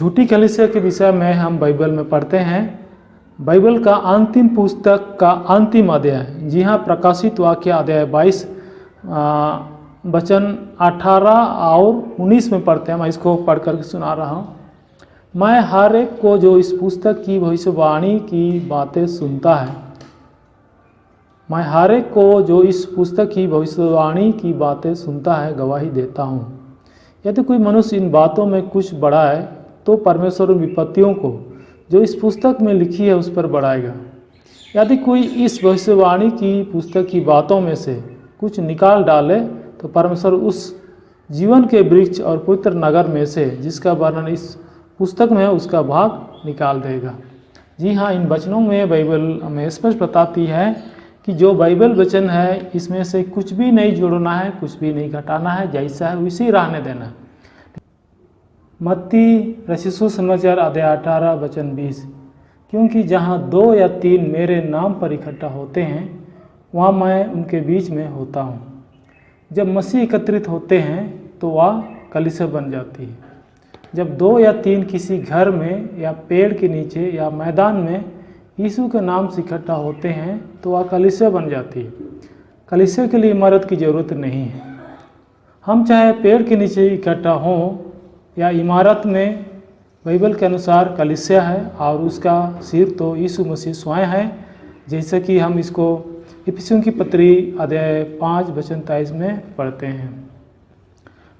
झूठी कलीसिया के विषय में हम बाइबल में पढ़ते हैं। बाइबल का अंतिम पुस्तक का अंतिम अध्याय, जी हाँ, प्रकाशित वाक्य अध्याय 22 वचन 18 और 19 में पढ़ते हैं। मैं इसको पढ़ करके सुना रहा हूँ। मैं हर एक को जो इस पुस्तक की भविष्यवाणी की बातें सुनता है, मैं हर एक को जो इस पुस्तक की भविष्यवाणी की बातें सुनता है गवाही देता हूँ। यदि कोई मनुष्य इन बातों में कुछ बढ़ाए तो परमेश्वर उन विपत्तियों को जो इस पुस्तक में लिखी है उस पर बढ़ाएगा। यदि कोई इस भविष्यवाणी की पुस्तक की बातों में से कुछ निकाल डाले तो परमेश्वर उस जीवन के वृक्ष और पवित्र नगर में से जिसका वर्णन इस पुस्तक में है उसका भाग निकाल देगा। जी हाँ, इन वचनों में बाइबल हमें स्पष्ट बताती है कि जो बाइबल वचन है इसमें से कुछ भी नहीं जोड़ना है, कुछ भी नहीं घटाना है, जैसा है वैसे ही रहने देना है। मत्ती रचित समाचार अध्याय 18 वचन 20, क्योंकि जहाँ 2 या 3 मेरे नाम पर इकट्ठा होते हैं वहाँ मैं उनके बीच में होता हूँ। जब मसीह एकत्रित होते हैं तो वह कलीसिया बन जाती है। जब 2 या 3 किसी घर में या पेड़ के नीचे या मैदान में यीशु के नाम से इकट्ठा होते हैं तो वह कलीसिया बन जाती है। कलीसिया के लिए इमारत की ज़रूरत नहीं है। हम चाहे पेड़ के नीचे इकट्ठा हों या इमारत में, बाइबल के अनुसार कलीसिया है और उसका सिर तो यीशु मसीह स्वयं है, जैसे कि हम इसको इफिसियों की पत्री अध्याय 5 वचन 23 में पढ़ते हैं।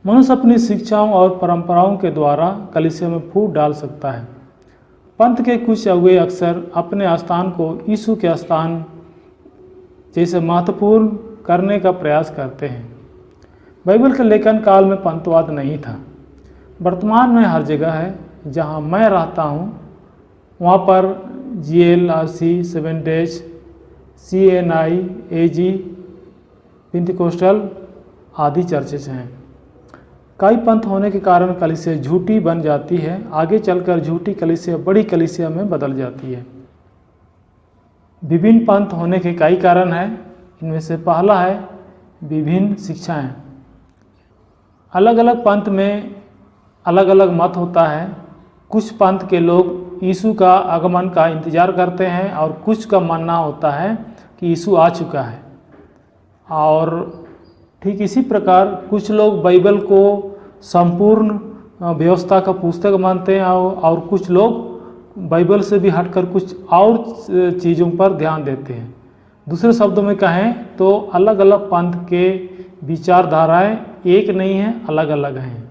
मनुष्य अपनी शिक्षाओं और परंपराओं के द्वारा कलीसिया में फूट डाल सकता है। पंथ के कुछ अगुए अक्सर अपने स्थान को यीशु के स्थान जैसे महत्वपूर्ण करने का प्रयास करते हैं। बाइबल के लेखन काल में पंथवाद नहीं था। वर्तमान में हर जगह है। जहां मैं रहता हूं वहां पर GLRC, 7 Days, CNI, AG, Pentecostal आदि चर्चेज हैं। कई पंथ होने के कारण कलीसिया झूठी बन जाती है। आगे चलकर झूठी कलीसिया बड़ी कलीसिया में बदल जाती है। विभिन्न पंथ होने के कई कारण हैं। इनमें से पहला है विभिन्न शिक्षाएं। अलग अलग पंथ में अलग अलग मत होता है। कुछ पंथ के लोग यीशु का आगमन का इंतजार करते हैं और कुछ का मानना होता है कि यीशु आ चुका है। और ठीक इसी प्रकार कुछ लोग बाइबल को संपूर्ण व्यवस्था का पुस्तक मानते हैं और कुछ लोग बाइबल से भी हटकर कुछ और चीज़ों पर ध्यान देते हैं। दूसरे शब्दों में कहें तो अलग अलग पंथ के विचारधाराएं एक नहीं हैं, अलग अलग हैं।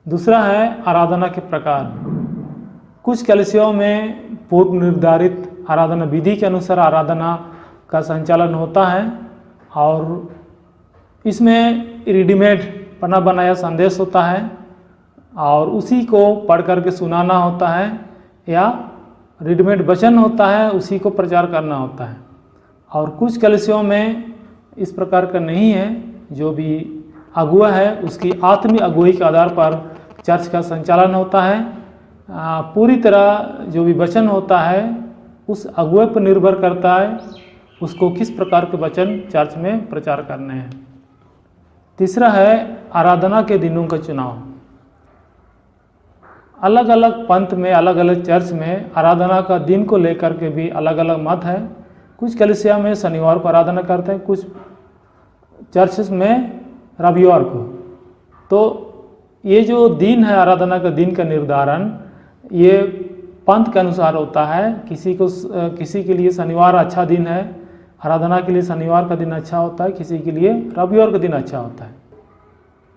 दूसरा है आराधना के प्रकार। कुछ कलीसियाओं में पूर्व निर्धारित आराधना विधि के अनुसार आराधना का संचालन होता है और इसमें रेडीमेड बना बनाया संदेश होता है और उसी को पढ़ करके सुनाना होता है या रेडीमेड वचन होता है, उसी को प्रचार करना होता है। और कुछ कलीसियाओं में इस प्रकार का नहीं है। जो भी अगुआ है उसकी आत्मिक अगुवाई के आधार पर चर्च का संचालन होता है। पूरी तरह जो भी वचन होता है उस अगुए पर निर्भर करता है उसको किस प्रकार के वचन चर्च में प्रचार करने हैं। तीसरा है आराधना के दिनों का चुनाव। अलग अलग पंथ में, अलग अलग चर्च में आराधना का दिन को लेकर के भी अलग अलग मत है। कुछ कलीसिया में शनिवार को आराधना करते हैं, कुछ चर्चेस में रविवार को। तो ये जो दिन है आराधना का दिन का निर्धारण ये पंथ के अनुसार होता है। किसी के लिए शनिवार अच्छा दिन है, आराधना के लिए शनिवार का दिन अच्छा होता है, किसी के लिए रविवार का दिन अच्छा होता है।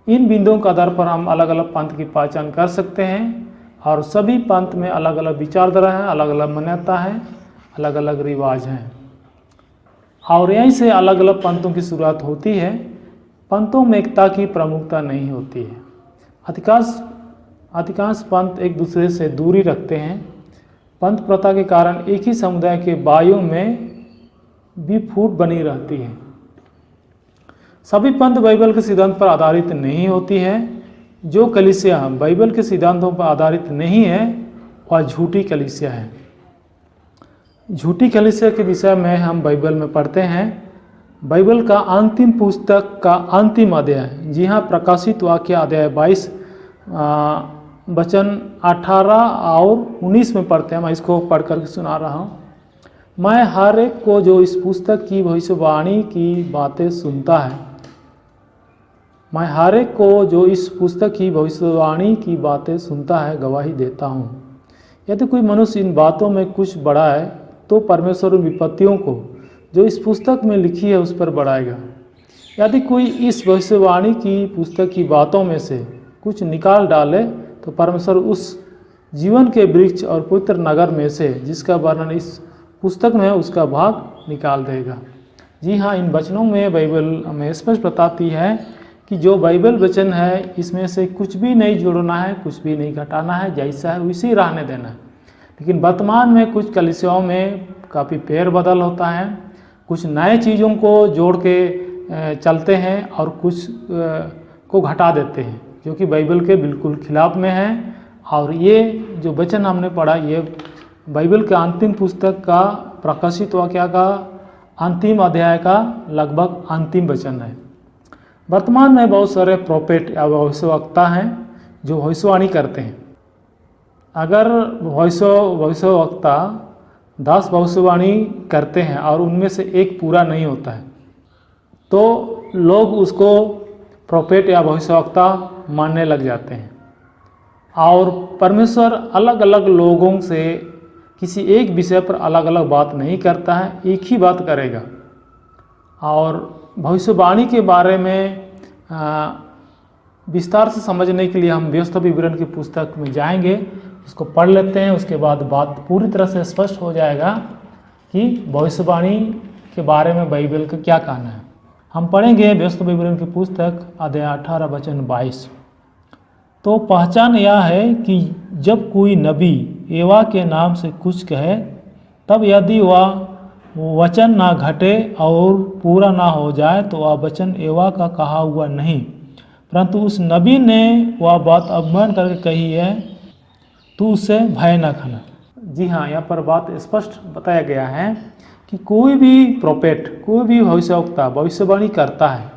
इन बिंदुओं के आधार पर हम अलग अलग पंथ की पहचान कर सकते हैं और सभी पंथ में अलग अलग विचारधारा हैं, अलग अलग मान्यता है, अलग अलग रिवाज हैं और यहीं से अलग अलग पंथों की शुरुआत होती है। पंथों में एकता की प्रमुखता नहीं होती है। अधिकांश पंथ एक दूसरे से दूरी रखते हैं। पंथ प्रथा के कारण एक ही समुदाय के बायों में भी फूट बनी रहती है। सभी पंथ बाइबल के सिद्धांत पर आधारित नहीं होती है। जो कलीसिया बाइबल के सिद्धांतों पर आधारित नहीं है वह झूठी कलीसिया है। झूठी कलीसिया के विषय में हम बाइबल में पढ़ते हैं। बाइबल का अंतिम पुस्तक का अंतिम अध्याय, जी हाँ, प्रकाशित वाक्य अध्याय 22 वचन 18 और 19 में पढ़ते हैं। मैं इसको पढ़ कर सुना रहा हूँ। मैं हर एक को जो इस पुस्तक की भविष्यवाणी की बातें सुनता है, मैं हर एक को जो इस पुस्तक की भविष्यवाणी की बातें सुनता है गवाही देता हूँ। यदि कोई मनुष्य इन बातों में कुछ बड़ा है तो परमेश्वर विपत्तियों को जो इस पुस्तक में लिखी है उस पर बढ़ाएगा। यदि कोई इस भविष्यवाणी की पुस्तक की बातों में से कुछ निकाल डाले तो परमेश्वर उस जीवन के वृक्ष और पवित्र नगर में से जिसका वर्णन इस पुस्तक में है उसका भाग निकाल देगा। जी हाँ, इन वचनों में बाइबल हमें स्पष्ट बताती है कि जो बाइबल वचन है इसमें से कुछ भी नहीं जोड़ना है, कुछ भी नहीं घटाना है, जैसा है वैसे ही रहने देना है। लेकिन वर्तमान में कुछ कलीसियाओं में काफ़ी फेर बदल होता है, कुछ नए चीज़ों को जोड़ के चलते हैं और कुछ को घटा देते हैं जो कि बाइबल के बिल्कुल खिलाफ में है। और ये जो वचन हमने पढ़ा ये बाइबल के अंतिम पुस्तक का प्रकाशित वाक्य का अंतिम अध्याय का लगभग अंतिम वचन है। वर्तमान में बहुत सारे प्रोफेट या भविष्यवक्ता हैं जो भविष्यवाणी करते हैं। अगर भविष्यवक्ता 10 भविष्यवाणी करते हैं और उनमें से एक पूरा नहीं होता है तो लोग उसको प्रोफेट या भविष्यवक्ता मानने लग जाते हैं। और परमेश्वर अलग अलग लोगों से किसी एक विषय पर अलग अलग बात नहीं करता है, एक ही बात करेगा। और भविष्यवाणी के बारे में विस्तार से समझने के लिए हम व्यवस्था विवरण की पुस्तक में जाएंगे, उसको पढ़ लेते हैं। उसके बाद बात पूरी तरह से स्पष्ट हो जाएगा कि भविष्यवाणी के बारे में बाइबल का क्या कहना है। हम पढ़ेंगे व्यवस्था विवरण की पुस्तक अध्याय 18 वचन 22। तो पहचान यह है कि जब कोई नबी एवा के नाम से कुछ कहे तब यदि वह वचन ना घटे और पूरा ना हो जाए तो वह वचन एवा का कहा हुआ नहीं, परंतु उस नबी ने वह बात अवमान करके कही है, तू उससे भय न खाना। जी हाँ, यहाँ पर बात स्पष्ट बताया गया है कि कोई भी प्रोफेट, कोई भी भविष्यवक्ता भविष्यवाणी करता है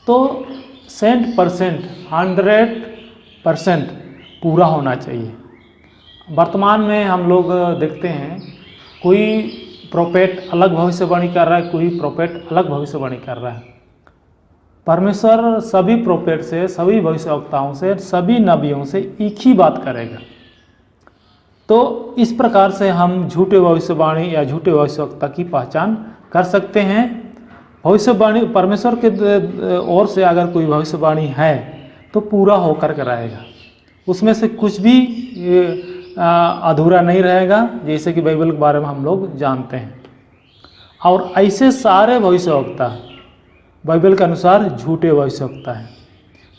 तो 100% पूरा होना चाहिए। वर्तमान में हम लोग देखते हैं कोई प्रोफेट अलग भविष्यवाणी कर रहा है, कोई प्रोफेट अलग भविष्यवाणी कर रहा है। परमेश्वर सभी प्रोफेट से, सभी भविष्यवक्ताओं से, सभी नबियों से एक ही बात करेगा। तो इस प्रकार से हम झूठे भविष्यवाणी या झूठे भविष्यवक्ता की पहचान कर सकते हैं। भविष्यवाणी परमेश्वर के ओर से अगर कोई भविष्यवाणी है तो पूरा होकर के रहेगा, उसमें से कुछ भी अधूरा नहीं रहेगा, जैसे कि बाइबल के बारे में हम लोग जानते हैं। और ऐसे सारे भविष्यवक्ता बाइबल के अनुसार झूठे भविष्यवक्ता हैं।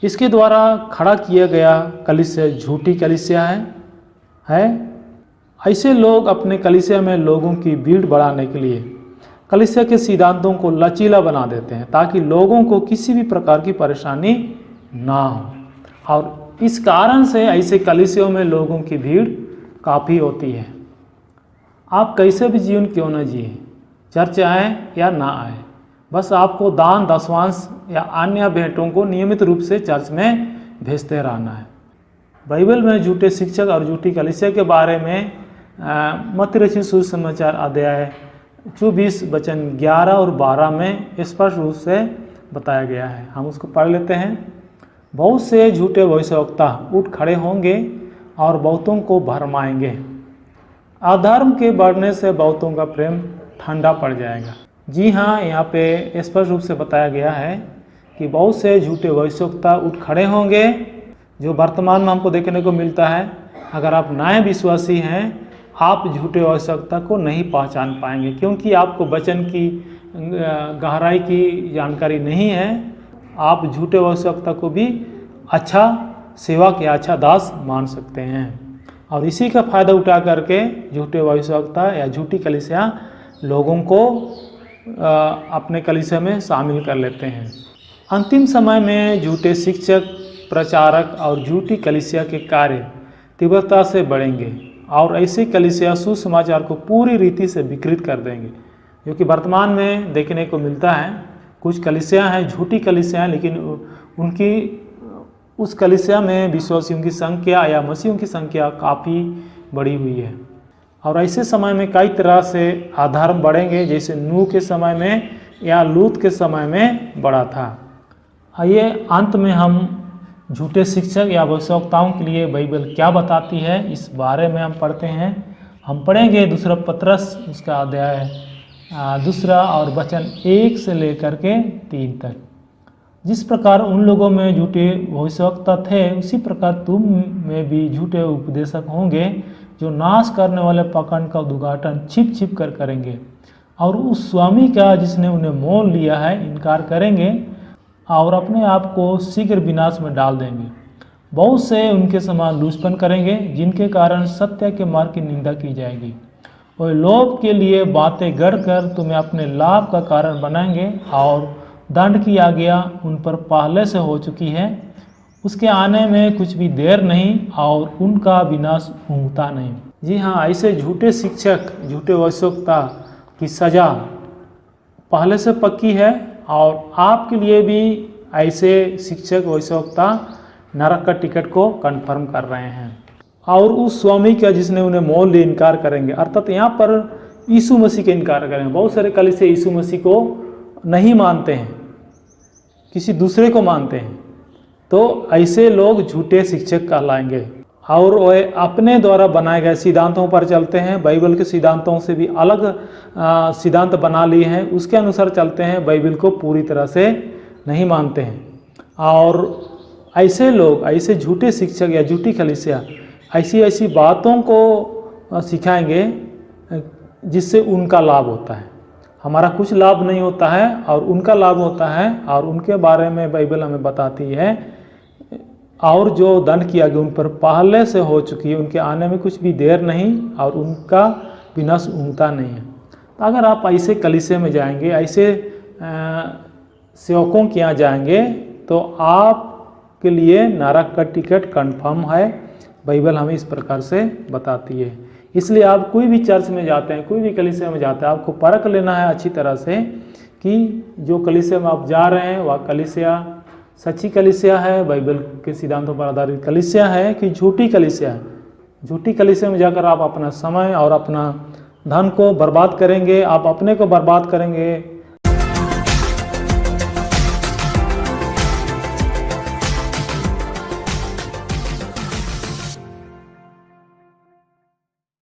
इसके द्वारा खड़ा किया गया कलीसिया झूठी कलीसिया है। ऐसे लोग अपने कलीसिया में लोगों की भीड़ बढ़ाने के लिए कलीसिया के सिद्धांतों को लचीला बना देते हैं ताकि लोगों को किसी भी प्रकार की परेशानी ना हो। और इस कारण से ऐसे कलीसियों में लोगों की भीड़ काफ़ी होती है। आप कैसे भी जीवन क्यों न जिए, चर्च आए या ना आए, बस आपको दान दशवांश या अन्य भेंटों को नियमित रूप से चर्च में भेजते रहना है। बाइबल में झूठे शिक्षक और झूठी कलीसिया के बारे में मत्ती रचित सुसमाचार अध्याय 24 वचन 11 और 12 में स्पष्ट रूप से बताया गया है। हम उसको पढ़ लेते हैं। बहुत से झूठे भविष्यवक्ता उठ खड़े होंगे और बहुतों को भरमाएंगे। अधर्म के बढ़ने से बहुतों का प्रेम ठंडा पड़ जाएगा। जी हाँ, यहाँ पे स्पष्ट रूप से बताया गया है कि बहुत से झूठे भविष्यवक्ता उठ खड़े होंगे, जो वर्तमान में हमको देखने को मिलता है। अगर आप नए विश्वासी हैं, आप झूठे भविष्यवक्ता को नहीं पहचान पाएंगे, क्योंकि आपको वचन की गहराई की जानकारी नहीं है। आप झूठे भविष्यवक्ता को भी अच्छा सेवक या अच्छा दास मान सकते हैं, और इसी का फायदा उठा करके झूठे भविष्यवक्ता या झूठी कलीसिया लोगों को अपने कलीसिया में शामिल कर लेते हैं। अंतिम समय में झूठे शिक्षक, प्रचारक और झूठी कलीसिया के कार्य तीव्रता से बढ़ेंगे और ऐसे कलीसिया सुसमाचार को पूरी रीति से विकृत कर देंगे, जो कि वर्तमान में देखने को मिलता है। कुछ कलीसिया हैं झूठी कलीसिया हैं, लेकिन उनकी उस कलीसिया में विश्वासियों की संख्या या मसीहियों की संख्या काफ़ी बढ़ी हुई है। और ऐसे समय में कई तरह से अधर्म बढ़ेंगे, जैसे नूह के समय में या लूत के समय में बढ़ा था। आइए अंत में हम झूठे शिक्षक या भविष्यवक्ताओं के लिए बाइबल क्या बताती है इस बारे में हम पढ़ते हैं। हम पढ़ेंगे दूसरा पत्रस उसका अध्याय 2 और वचन 1 से लेकर के 3 तक। जिस प्रकार उन लोगों में झूठे भविष्यवक्ता थे, उसी प्रकार तुम में भी झूठे उपदेशक होंगे, जो नाश करने वाले पाखंड का उद्घाटन छिप छिप कर करेंगे और उस स्वामी का जिसने उन्हें मोल लिया है इनकार करेंगे और अपने आप को शीघ्र विनाश में डाल देंगे। बहुत से उनके समान लूचपन करेंगे, जिनके कारण सत्य के मार्ग की निंदा की जाएगी। और लोभ के लिए बातें गढ़कर तुम्हें अपने लाभ का कारण बनाएंगे और दंड की आज्ञा उन पर पहले से हो चुकी है, उसके आने में कुछ भी देर नहीं और उनका विनाश ऊँघता नहीं। जी हाँ, ऐसे झूठे शिक्षक, झूठे भविष्यवक्ता की सज़ा पहले से पक्की है और आपके लिए भी ऐसे शिक्षक भविष्यवक्ता नरक का टिकट को कंफर्म कर रहे हैं। और उस स्वामी का जिसने उन्हें मोल लिए इनकार करेंगे, अर्थात यहाँ पर यीशु मसीह का इनकार करेंगे। बहुत सारे कलीसिया यीशु मसीह को नहीं मानते हैं, किसी दूसरे को मानते हैं, तो ऐसे लोग झूठे शिक्षक कहलाएंगे और वे अपने द्वारा बनाए गए सिद्धांतों पर चलते हैं। बाइबल के सिद्धांतों से भी अलग सिद्धांत बना लिए हैं, उसके अनुसार चलते हैं, बाइबल को पूरी तरह से नहीं मानते हैं। और ऐसे लोग, ऐसे झूठे शिक्षक या झूठी कलीसिया ऐसी ऐसी बातों को सिखाएंगे जिससे उनका लाभ होता है, हमारा कुछ लाभ नहीं होता है और उनका लाभ होता है। और उनके बारे में बाइबल हमें बताती है और जो दंड किया गया उन पर पहले से हो चुकी है, उनके आने में कुछ भी देर नहीं और उनका विनाश ऊँघता नहीं है। तो अगर आप ऐसे कलीसिया में जाएंगे, ऐसे सेवकों के यहाँ जाएंगे, तो आपके लिए नरक का टिकट कंफर्म है। बाइबल हमें इस प्रकार से बताती है। इसलिए आप कोई भी चर्च में जाते हैं, कोई भी कलीसिया में जाते हैं, आपको परख लेना है अच्छी तरह से कि जो कलीसिया में आप जा रहे हैं वह कलीसिया सच्ची कलीसिया है, बाइबल के सिद्धांतों पर आधारित कलीसिया है कि झूठी कलीसिया है। झूठी कलीसिया में जाकर आप अपना समय और अपना धन को बर्बाद करेंगे, आप अपने को बर्बाद करेंगे